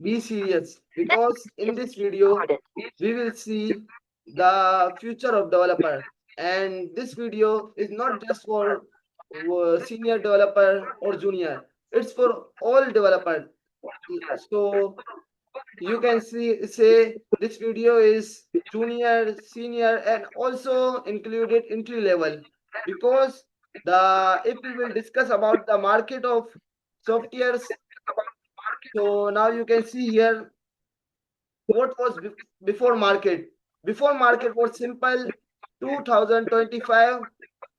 Be serious because in this video we will see the future of developer, and this video is not just for senior developer or junior, it's for all developers. So you can see say this video is junior, senior, and also included entry level, because the if we will discuss about the market of softwares. So now you can see here what was before market. Before market was simple 2025,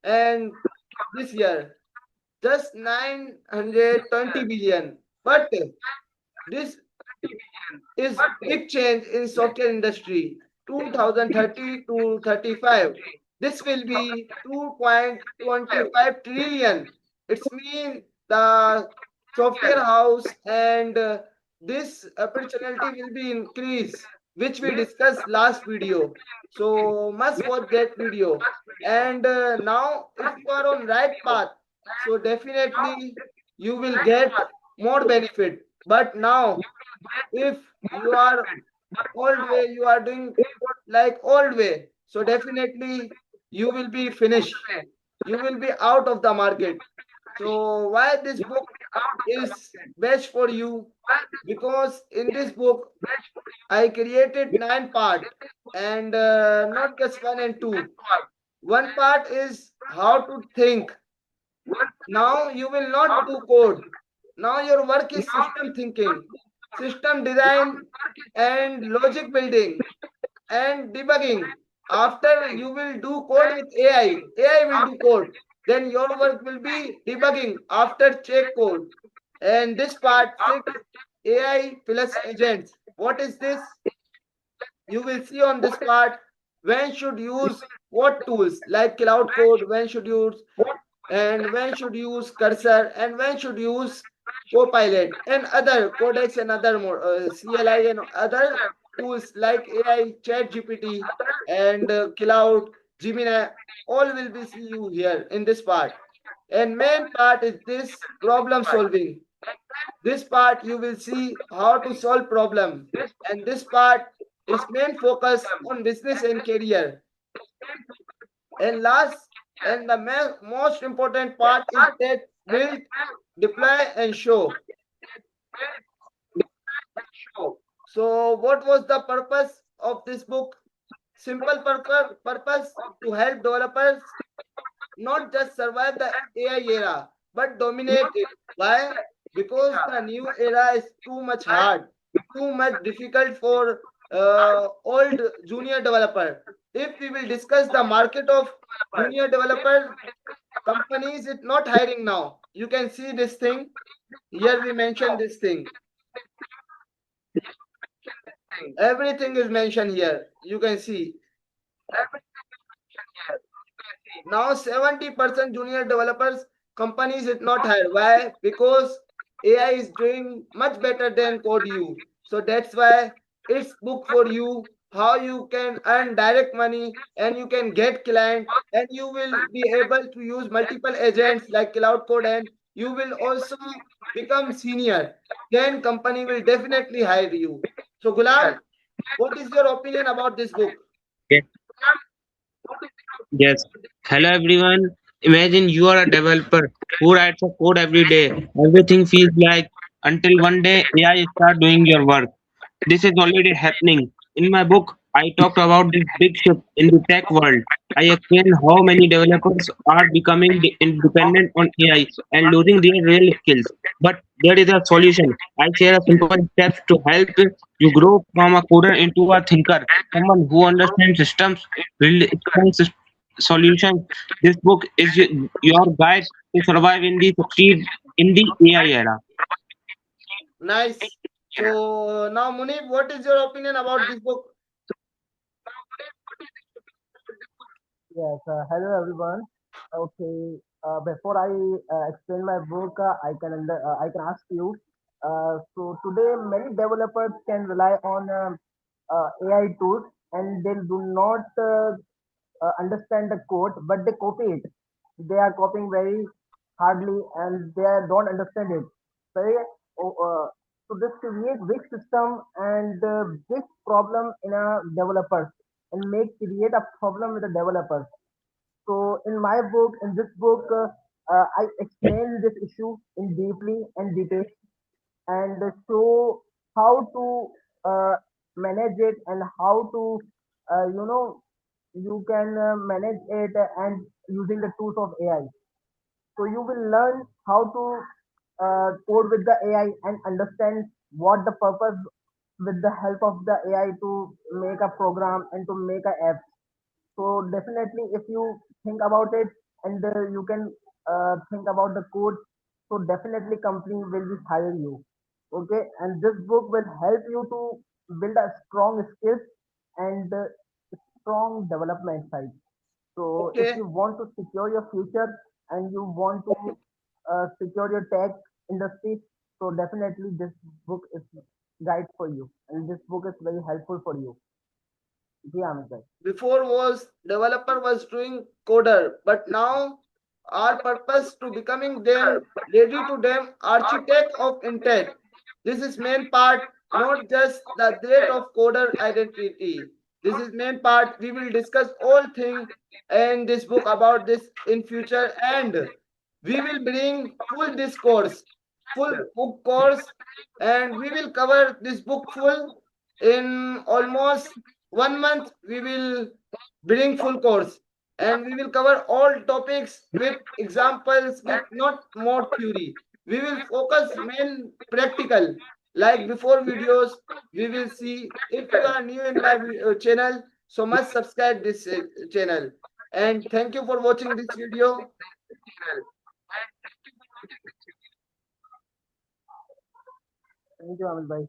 and this year just 920 billion. But this is big change in software industry. 2030 to 35. This will be 2.25 trillion. It's mean the software house, and this opportunity will be increased, which we discussed last video. So must watch that video. And now if you are on right path, so definitely you will get more benefit. But now if you are old way, you are doing like old way, so definitely you will be finished, you will be out of the market. So why this book is best for you? Because in this book I created 9 part, and not just one and two. One part is how to think. Now you will not do code. Now your work is system thinking, system design, and logic building, and debugging. After you will do code with AI, AI will do code. Then your work will be debugging after check code. And this part 6, AI plus agents. What is this? You will see on this part when should use what tools like cloud code, when should use, and when should use cursor, and when should use copilot and other codecs and other more CLI and other tools like AI, chat GPT, and cloud, Gemini. All will be see you here in this part. And main part is this problem solving. This part you will see how to solve problem, and this part is main focus on business and career. And last, and the most important part is that build, deploy, and show. So, what was the purpose of this book? Simple purpose to help developers not just survive the AI era, but dominate it. Why? Because the new era is too much hard, too much difficult for old junior developer. If we will discuss the market of junior developer, companies is not hiring now. You can see this thing. Here we mentioned this thing. Everything is mentioned here. You can see. Now 70% junior developers companies is not hired. Why? Because AI is doing much better than code you. So that's why it's book for you how you can earn direct money, and you can get client, and you will be able to use multiple agents like cloud code, and you will also become senior. Then company will definitely hire you. So Ghulam, what is your opinion about this book? Yes. Yes. Hello everyone. Imagine you are a developer who writes a code every day. Everything feels like until one day AI start doing your work. This is already happening. In my book, I talked about this big shift in the tech world. I explain how many developers are becoming independent on AI and losing their real skills. But there is a solution. I share a simple steps to help you grow from a coder into a thinker, someone who understands systems, build strong solutions. This book is your guide to survive in the succeed in the AI era. Nice. So now, Muneeb, what is your opinion about this book? Yes, hello everyone. Okay, before I explain my book, I can ask you. So today, many developers can rely on AI tools, and they do not understand the code, but they copy it. They are copying very hardly, and they don't understand it. So, this create big system and big problem in a developers and make create a problem with the developers. So in my book, in this book, I explain this issue in deeply and detail and show how to manage it and how to you know you can manage it and using the tools of AI. So you will learn how to code with the AI and understand what the purpose with the help of the AI to make a program and to make a app. So definitely, if you think about it and you can think about the code, so definitely company will be hire you. Okay, and this book will help you to build a strong skills and strong development side. So if Okay. you want to secure your future and you want to secure your tech industry, so definitely this book is guide for you, and this book is very helpful for you. Ji Amit bhai. Before was developer was doing coder, but now our purpose to becoming them ready to them architect of intent. This is main part, not just the date of coder identity. This is main part. We will discuss all thing in this book about this in future, and we will bring full discourse, full book course, and we will cover this book full in almost 1 month. We will bring full course and we will cover all topics with examples, with not more theory. We will focus main practical. Like before videos, we will see. If you are new in my channel, so must subscribe this channel. And thank you for watching this video. Thank you Amit bhai.